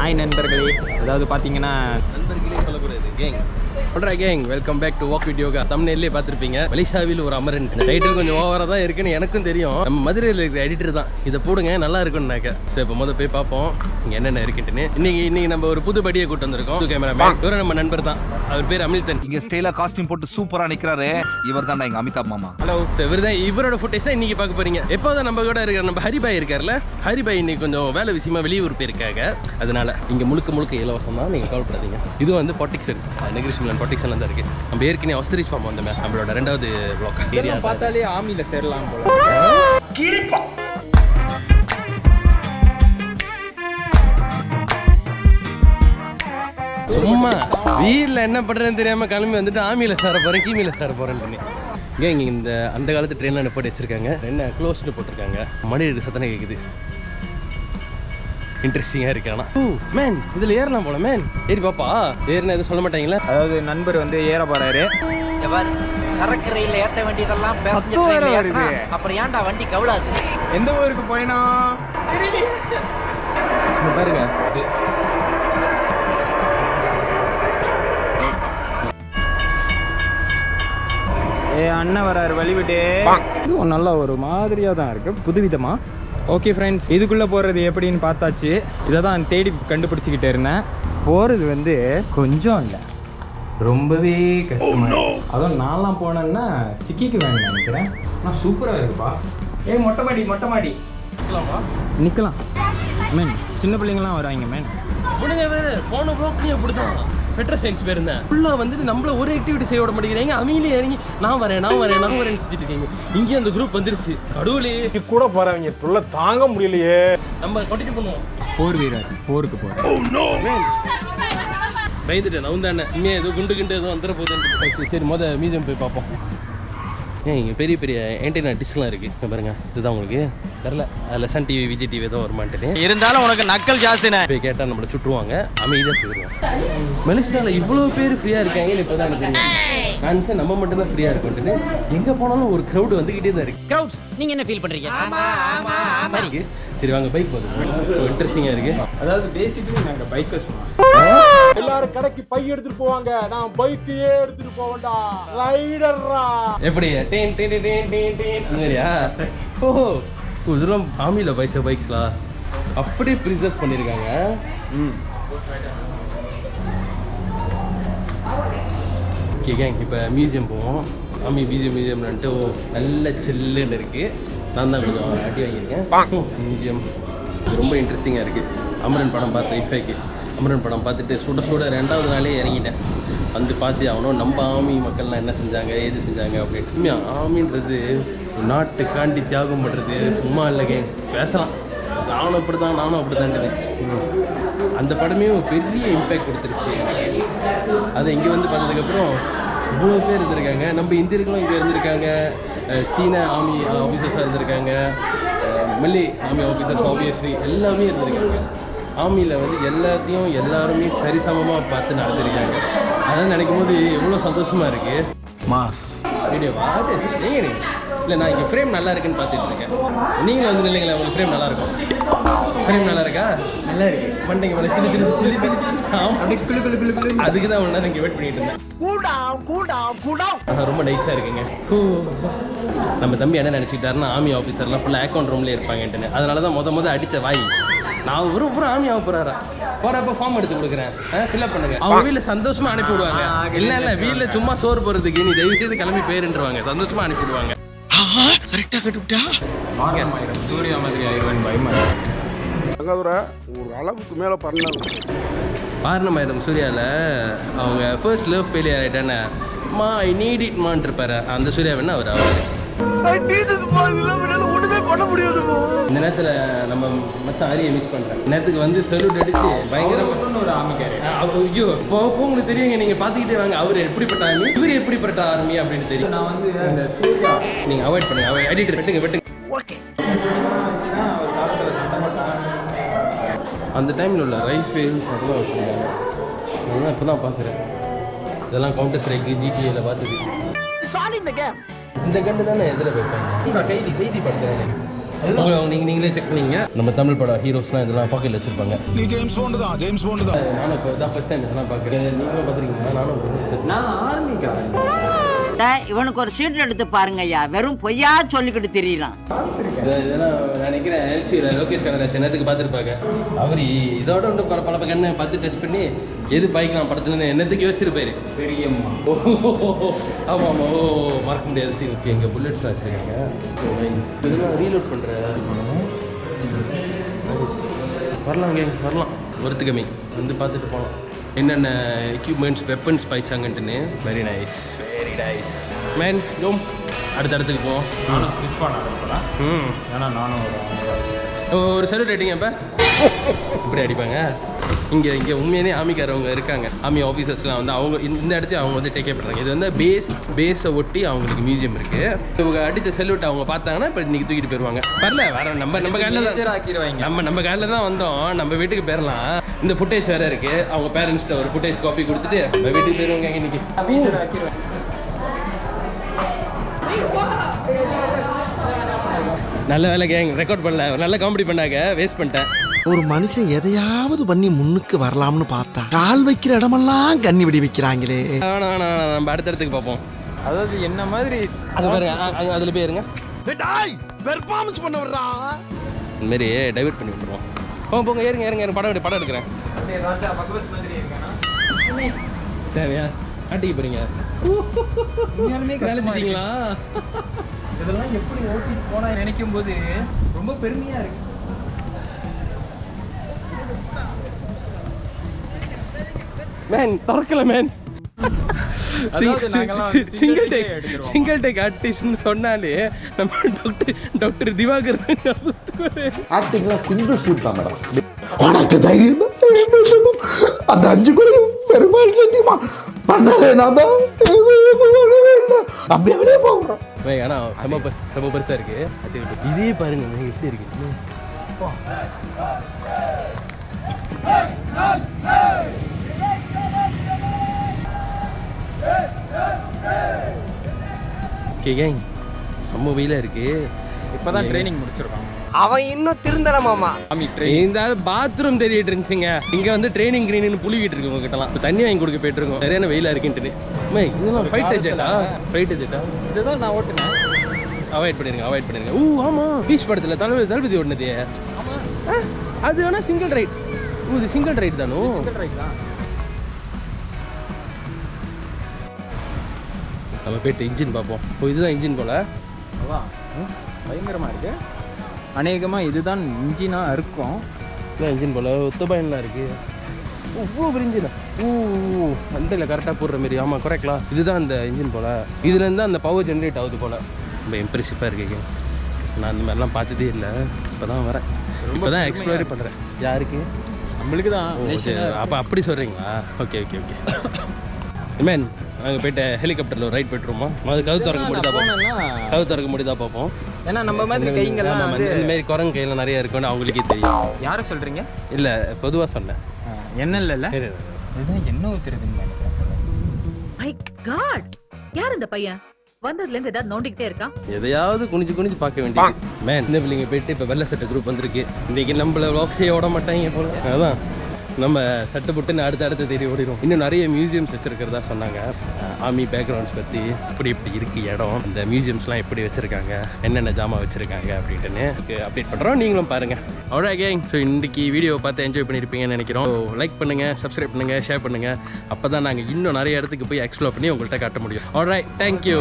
Hi நண்பர்களே, அதாவது பார்த்தீங்கன்னா நண்பர்களே சொல்லக்கூடாது கேங் சொல்கிறா gang. Welcome back to walk வீடியோகா. தமிழ்லேயே பார்த்துருப்பீங்க, மலேசியாவில் ஒரு அமரன். டைட்டில் கொஞ்சம் ஓவராக தான் இருக்குன்னு எனக்கும் தெரியும். நம்ம மதுரையில் இருக்கிற எடிட்டர் தான் இதை போடுங்க நல்லா இருக்கும்னாக்க. ஸோ இப்போ முதல் போய் பார்ப்போம் இங்கே என்னென்ன இருக்குன்ட்டுன்னு. இன்னைக்கு நம்ம ஒரு புது படியை கூட்டு வந்திருக்கோம். கேமராமேன் இவரும் நம்ம நண்பர் தான். அவர் பேர் அமில்தன். இங்க ஸ்டைலா காஸ்டியூம் போட்டு சூப்பரா நிக்கிறாரு. இவர் தான் எங்க அமிதாப் மாமா. ஹலோ. ஸோ இவரோட ஃபுட்டேஜ் தான் இன்னைக்கு பார்க்க போறீங்க. எப்போதான் நம்ம கூட இருக்கிற நம்ம ஹரிபாய் இருக்கார்ல, ஹரிபாய் இன்னைக்கு கொஞ்சம் வேலை விஷயமா வெளியூர் போயிருக்காங்க. அதனால இங்க முழுக்க இலவசம் தான், நீங்க கவலைப்படாதீங்க. இது வந்து பொட்டிக்சன், நெகிரிசிம்லன் பொட்டிக்சன்ல தான் இருக்கு. நம்ம ஏற்கனவே ஆஸ்திரிச் ஃபார்ம் வந்தோமே, நம்மளோட 2வது ப்ளாக் ஏரியா. பார்த்தாலே ஆர்மியில சேரலாம் போல. சும்மா வீட்டில் என்ன பண்ணுறேன்னு தெரியாமல் கிளம்பி வந்துட்டு ஆமியில் சேர போகிறேன், கீமியில் சேர போகிறேன்னு. இங்கே இங்கே இந்த அந்த காலத்து ட்ரெயினில் போட்டு வச்சுருக்காங்க. என்ன க்ளோஸ்டு போட்டிருக்காங்க. மணி சத்தனை கேட்குது. இன்ட்ரெஸ்டிங்காக இருக்கு. ஆனால் மேன் இதில் ஏறலாம் போல மேன். ஏறி பாப்பா, ஏறினா எதுவும் சொல்ல மாட்டாங்களா? அதாவது நண்பர் வந்து ஏற போறாரு. சரக்கு ரயில்ல ஏற்ற வேண்டியதெல்லாம் அப்புறம் ஏன்டா வண்டி கவலாது? எந்த ஊருக்கு போயினோம் பாருங்க. அண்ணன் வராரு வழிவிட்டு. இதுவும் நல்லா ஒரு மாதிரியாக தான் இருக்கு, புதுவிதமா. ஓகே ஃப்ரெண்ட்ஸ், இதுக்குள்ளே போகிறது எப்படின்னு பார்த்தாச்சு. இதை தான் தேடி கண்டுபிடிச்சிக்கிட்டே இருந்தேன். போகிறது வந்து கொஞ்சம் இல்லை, ரொம்பவே கஷ்டமாக. அதுவும் நான்லாம் போனேன்னா சிக்கிக்கு வேணும்னு நினைக்கிறேன். ஆனால் சூப்பராக இருக்குப்பா. மொட்டை மாடி நிற்கலாம் மேன். சின்ன பிள்ளைங்களாம் வராங்க மேன். முடிஞ்ச வேறு போன ப்ளாக்லேயும் அப்படி தான் பெட்ரா சயின்ஸ் போயிருந்தேன். ஃபுல்லாக வந்துட்டு நம்மள ஒரு ஆக்டிவிட்டி செய்ய விட மாட்டேங்கிறீங்க. அவங்களே இறங்கி நான் வரேன்னு சுற்றிட்டு இருக்கீங்க. இங்கேயும் அந்த குரூப் வந்துருச்சு. கடவுளே கூட போறவங்க சொல்ல தாங்க முடியலையே. நம்ம கண்டினியூ பண்ணுவோம். போர் வீரர் போருக்கு போகிறேன். பயந்துட்டேன் நான் தானே. இனிமே ஏதோ குண்டு எதுவும் வந்துட போகுதுன்னு. சரி மியூசியம் போய் பார்ப்போம். இங்கே பெரிய ஆண்டெனா டிஷ்லாம் இருக்குது பாருங்க. இதுதான் உங்களுக்கு தெரில, அதில் சன் டிவி விஜய் டிவி தான் வருமானு இருந்தாலும் உனக்கு நக்கல் ஜாஸ்தினே. போய் கேட்டால் நம்மளை சுட்டுருவாங்க, அமைதியாக போயிடுவோம். மலேசியாவில் இவ்வளோ பேர் ஃப்ரீயாக இருக்காங்க. இப்போ தான் எனக்கு தெரியும். நான் நம்ம மட்டும்தான் ஃப்ரீயாக இருக்கோன்ட்டு எங்கே போனாலும் ஒரு க்ரௌடு வந்துக்கிட்டே தான் இருக்குது. க்ரௌட்ஸ் நீங்க என்ன ஃபீல் பண்றீங்க? சரி சரி வாங்க பைக் போதும். இன்ட்ரெஸ்டிங்காக இருக்குது. அதாவது பேசிக்கலி நாங்கள் பைக்கர்ஸ். எல்லாரும் கடைக்கு பை எடுத்துட்டு போவாங்க, நான் பைக்கையே எடுத்துட்டு போவேன்டா. ரைடர்ரா. எப்படி டேன் டேன் டேன் டேன் டேன் சரியா? ஓ இதெல்லாம் ஆமியில் பைக்ஸ்லாம் அப்படியே ப்ரிசர்வ் பண்ணியிருக்காங்க. ஓகே கேங், இப்போ மியூசியம் போவோம். ஆமி மியூசியம்ன்ட்டு நல்ல சில்லுன்னு இருக்குது. நான் தான் கொஞ்சம் அடி வாங்கியிருக்கேன். மியூசியம் இது ரொம்ப இன்ட்ரெஸ்டிங்காக இருக்குது. அமரன் படம் பார்த்தேன். இஃபேக்கு அமரன் படம் பார்த்துட்டு சுட 2வது நாளே இறங்கிட்டேன். வந்து பார்த்து ஆகணும் நம்ம ஆமி மக்கள்லாம் என்ன செஞ்சாங்க, ஏது செஞ்சாங்க அப்படின்னு. ஆமின்றது நாட்டுக்காண்டி தியாகம் பண்ணுறது சும்மா இல்லைங்க. பேசலாம், நானும் அப்படி தான் அந்த படமே ஒரு பெரிய இம்பேக்ட் கொடுத்துருச்சு. அதை இங்கே வந்து பார்த்ததுக்கப்புறம் இவ்வளோ பேர் இருந்திருக்காங்க. நம்ம இந்தியர்களும் இங்கே இருந்திருக்காங்க. சீன ஆர்மி ஆஃபீஸர்ஸாக இருந்திருக்காங்க. மல்லி ஆர்மி ஆஃபீஸர்ஸ் ஆப்வியஸ்லி எல்லாமே இருந்திருக்காங்க. ஆர்மியில் வந்து எல்லாத்தையும் எல்லாருமே சரிசமமாக பார்த்து நடந்திருக்காங்க. அதெல்லாம் நினைக்கும் போது எவ்வளோ சந்தோஷமாக இருக்குது. மாஸ் வீடியோவா நீங்கள் இல்லை, நான் இங்கே ஃப்ரேம் நல்லா இருக்குன்னு பார்த்துட்டு இருக்கேன். நீங்களும் வந்து இல்லைங்களா, உங்களுக்கு ஃப்ரேம் நல்லா இருக்கும். ஃப்ரேம் நல்லா இருக்கா? நல்லா இருக்கு. மண்டைங்க மேலே சில்லி அதுக்கு தான் ஒன்றா இங்கே வெயிட் பண்ணிட்டு இருந்தேன். ரொம்ப நைஸாக இருக்குங்க. நம்ம தம்பி என்ன நினச்சிக்கிட்டாருன்னா ஆர்மி ஆஃபீஸர்லாம் ஃபுல்லாக அக்கௌண்ட் ரூம்லேயே இருப்பாங்கன்ட்டு. அதனால தான் முத அடித்த வாய் நான் ஒரு ஆர்மி ஆக போகிறப்ப ஃபார்ம் எடுத்து கொடுக்குறேன், ஃபில்அப் பண்ணுங்க. அவங்க வீட்டில் சந்தோஷமாக அனுப்பி விடுவாங்க. இல்லை வீட்டில் சும்மா சோறு போகிறதுக்கு நீ தயவு செய்து கிளம்பி பேருன்றுவாங்க. சந்தோஷமாக அனுப்பி விடுவாங்க. சூர்யா மாதிரி ஆயிடுவேன் பயமா. ஒரு அளவுக்கு மேலே பண்ணாங்க. பாரணமாயிரம் சூர்யாவில் அவங்க ஃபர்ஸ்ட் லவ் ஃபெயிலியர் ஆகிட்டானே, மா ஐ நீட் இட் மான் இருப்பார். அந்த சூர்யா வேணா அவர் இந்த நேரத்தில் நம்ம மற்ற ஆரியை மிஸ் பண்ணுறேன். நேரத்துக்கு வந்து சல்யூட் அடித்து பயங்கரமாக ஒரு ஆர்மிக்காரு. ஐயோ இப்போ உங்களுக்கு தெரியுங்க, நீங்கள் பார்த்துக்கிட்டே வாங்க. அவர் எப்படிப்பட்ட ஆர்மி, இவர் எப்படிப்பட்ட ஆர்மி அப்படின்னு தெரியும். நான் வந்து அந்த சூர்யா நீங்கள் அவாய்ட் பண்ணுங்க. அவர் எடிட்டர் வெட்டுங்க. அந்த டைமில் உள்ள ரைஃபிள்ஸ் அதெல்லாம் வச்சுருந்தாங்க. அதெல்லாம் இப்போ தான் பார்க்குறேன். இதெல்லாம் கவுண்டர் ஸ்ட்ரைக்கு ஜிடிஏல பார்த்தது. இந்த கண்டு தானே எதில் வைப்பாங்க. கைதி படுத்துறேன். நீங்களே செக் பண்ணீங்க. நம்ம தமிழ் படம் ஹீரோஸ்லாம் இதெல்லாம் பாக்கெட்ல வச்சிருப்பாங்க. நீ ஜேம்ஸ் பாண்ட் தான், ஜேம்ஸ் பாண்ட் தான். நானும் இப்போ தான் ஃபர்ஸ்ட் டைம் இதெல்லாம் பார்க்குறேன். நீங்களும் பார்த்துருக்கீங்களா? நானும் நான் ஆர்மிக்காரன். இவனுக்கு ஒரு சீட் எடுத்து பாருங்க ஐயா, வெறும் பொய்யா சொல்லிக்கிட்டு தெரியலாம். இதெல்லாம் நான் நினைக்கிறேன் எல்சியில் லோகேஷ் கனகராஜ் என்னத்துக்கு பார்த்துருப்பாங்க. அவர் இதோட ஒன்று பல கண்ணை பார்த்து டெஸ்ட் பண்ணி எது பாய்க்கலாம் படத்துலேருந்து என்னத்துக்கு யோசிச்சிருப்பாரு. பெரியம்மா. ஆமாம் ஆமாம். ஓ மறக்க முடியாது சீன். ஓகே, இங்கே புல்லட்ஸ்லாம் வச்சுருக்காங்க. இதெல்லாம் ரீலோட் பண்ணுறேன். வரலாம் கேங், வரலாம். ஒருத்து கம்மி வந்து பார்த்துட்டு போகலாம் என்னென்ன எக்யூப்மெண்ட்ஸ் வெப்பன்ஸ் பாய்ச்சாங்கன்ட்டுன்னு. Very nice, very nice man. ஜோம் அடுத்த இடத்துக்கு போவோம். நானும் ஸ்லிப் ஆனேன். ஏன்னா நானும் ஒரு சல்யூட் ரேட்டிங் அப்போ இப்படி அடிப்பாங்க. இங்கே உண்மையானே ஆமிக்காரவங்க இருக்காங்க. ஆர்மி ஆஃபீஸர்ஸ்லாம் வந்து அவங்க இந்த இடத்துல அவங்க வந்து டேக் கேர் பண்ணுறாங்க. இது வந்து பேஸை ஒட்டி அவங்களுக்கு மியூசியம் இருக்குது. இவங்க அடித்த செல்யூட் அவங்க பார்த்தாங்கன்னா இப்போ இன்றைக்கி தூக்கிட்டு போயிடுவாங்க. பரல வேற நம்ம காலில் தான் ஆக்கிடுவாங்க. நம்ம காலில் தான் வந்தோம். நம்ம வீட்டுக்கு போயிடலாம். இந்த ஃபுட்டேஜ் வேறு இருக்குது. அவங்க பேரண்ட்ஸ்கிட்ட ஒரு ஃபுட்டேஜ் காப்பி கொடுத்துட்டு நம்ம வீட்டுக்கு போயிடுவாங்க இன்னைக்கு. நல்ல வேலை கேங் ரெக்கார்ட் பண்ணல. நல்ல காமெடி பண்ணாங்க, வேஸ்ட் பண்ணிட்டேன். ஒரு மனுஷன் எதையாவது பண்ணி முன்னுக்கு வரலாம்னு பார்த்தா கால் வைக்கிற இடமெல்லாம் கண்ணி விடி வைக்கிறாங்களே. நம்ம அடுத்த இடத்துக்கு பார்ப்போம். அதாவது என்ன மாதிரி அது பாருங்க, அதில் போய் இருங்க. பெர்ஃபார்மன்ஸ் பண்ண வர்றா. இந்தமாரி டைவர்ட் பண்ணி விட்டுருவோம். போங்க ஏறுங்க படம் எடுக்கிறேன். ராஜா பகவத் மாதிரி இருக்கானா தேவையா ஆட்டிக்கு போறீங்க. நினைச்சிட்டீங்களா? இதெல்லாம் எப்படி ஓட்டிட்டு போனா நினைக்கும் போது ரொம்ப பெருமையா இருக்கு. மேன் திறக்கல மேன். சிங்கிள் டேக் ஆர்டிஸ்ட்னு சொன்னாலே நம்ம டாக்டர் திவாகர் ஆக்டிங்லாம் சிங்கிள் ஷூட் தான் மேடம். உனக்கு தைரியம் அந்த 5 குறையும் பெருமாள் சத்தியமா பண்ணலே. நான் தான் அப்படியே வெளியே போகிறோம். ஆனா ரொம்ப பெருசா இருக்கு. இதே பாருங்க எப்படி இருக்கு. கேங் செம்ம வெயிலா இருக்கு. இப்பதான் ட்ரைனிங் முடிச்சிருக்காங்க. அவன் இன்னும் திருந்தல மாமா. இந்த பாத்ரூம் தேடிட்டு இருந்துச்சுங்க. இங்க வந்து ட்ரைனிங் கிரீனின்னு புளிவிட்டு இருக்கு உங்ககிட்டலாம். தண்ணி வாங்கி கொடுக்க போயிட்டு இருக்கோம். சரியான வெயிலா இருக்குன்ட்டு. இதெல்லாம் ஃபைட்டர் ஜெட்டா இதுதான் நான் ஓட்டுனேன். அவாய்ட் பண்ணிருங்க. ஆமா பீச் படத்துல தளபதி ஓடுனது. அது வேணா சிங்கிள் ரைட். இது சிங்கிள் ரைட் தானோ? நம்ம போயிட்டு இன்ஜின் பார்ப்போம். இதுதான் இன்ஜின் போல. அதான் பயங்கரமாக இருக்கு. அநேகமாக இதுதான் இன்ஜினாக இருக்கும். இதுதான் இன்ஜின் போல். ஒத்தபாயின்லாம் இருக்குது. ஒவ்வொரு இன்ஜினா அண்டையில் கரெக்டாக போடுற மாரி. ஆமாம் கரெக்ட்லாம். இதுதான் அந்த இன்ஜின் போல். இதுலேருந்து அந்த பவர் ஜென்ரேட் ஆகுது போல். ரொம்ப இம்ப்ரெசிவாக இருக்கு. நான் அந்த மாதிரிலாம் பார்த்ததே இல்லை. இப்போ தான் வரேன். இப்போ தான் எக்ஸ்ப்ளோர் பண்ணுறேன். யாருக்கு? நம்மளுக்கு தான். அப்போ அப்படி சொல்கிறீங்களா? ஓகே மேன் நாங்கள் போய்ட்டு ஹெலிகாப்டரில் ரைட் போய்ட்டுருவோம். அது கவு திறக்க முடியுதா பார்ப்போம். ஏன்னா நம்ம மாதிரி கைங்கெல்லாம் இந்த மாதிரி குரங்கு கையெல்லாம் நிறைய இருக்குன்னு அவங்களுக்கே தெரியும். யாரை சொல்கிறீங்க? இல்லை பொதுவாக சொன்னேன். என்ன இல்லைல்ல, இதுதான் என்ன ஊற்றுறதுன்னு மை காட், யார் இந்த பையன்? வந்ததுல இருந்து ஏதாவது நோண்டிக்கிட்டே இருக்கான். எதையாவது குனிஞ்சு பார்க்க வேண்டியது. மேன் இந்த பிள்ளைங்க போயிட்டு இப்போ வெள்ளை சட்டை குரூப் வந்திருக்கு. இன்றைக்கி நம்மள வ்ளாக்ஸே ஓட மாட்டாங்க போல. அதான் நம்ம சட்டை போட்டு அடுத்த தேடி ஓடிடும். இன்னும் நிறைய மியூசியம்ஸ் வச்சுருக்கிறதா சொன்னாங்க. ஆர்மி பேக்ரவுண்ட்ஸ் பற்றி இப்படி இருக்குது இடம், அந்த மியூசியம்ஸ்லாம் எப்படி வச்சுருக்காங்க, என்னென்ன ஜாமான் வச்சுருக்காங்க அப்படின்ட்டுன்னு அப்டேட் பண்ணுறோம். நீங்களும் பாருங்கள். அவ்வளோ கேங். ஸோ இன்றைக்கி வீடியோவை பார்த்து என்ஜாய் பண்ணியிருப்பீங்கன்னு நினைக்கிறோம். லைக் பண்ணுங்கள், சப்ஸ்கிரைப் பண்ணுங்கள், ஷேர் பண்ணுங்கள். அப்போ தான் நாங்கள் இன்னும் நிறைய இடத்துக்கு போய் எக்ஸ்ப்ளோர் பண்ணி உங்கள்கிட்ட காட்ட முடியும். Alright, thank you.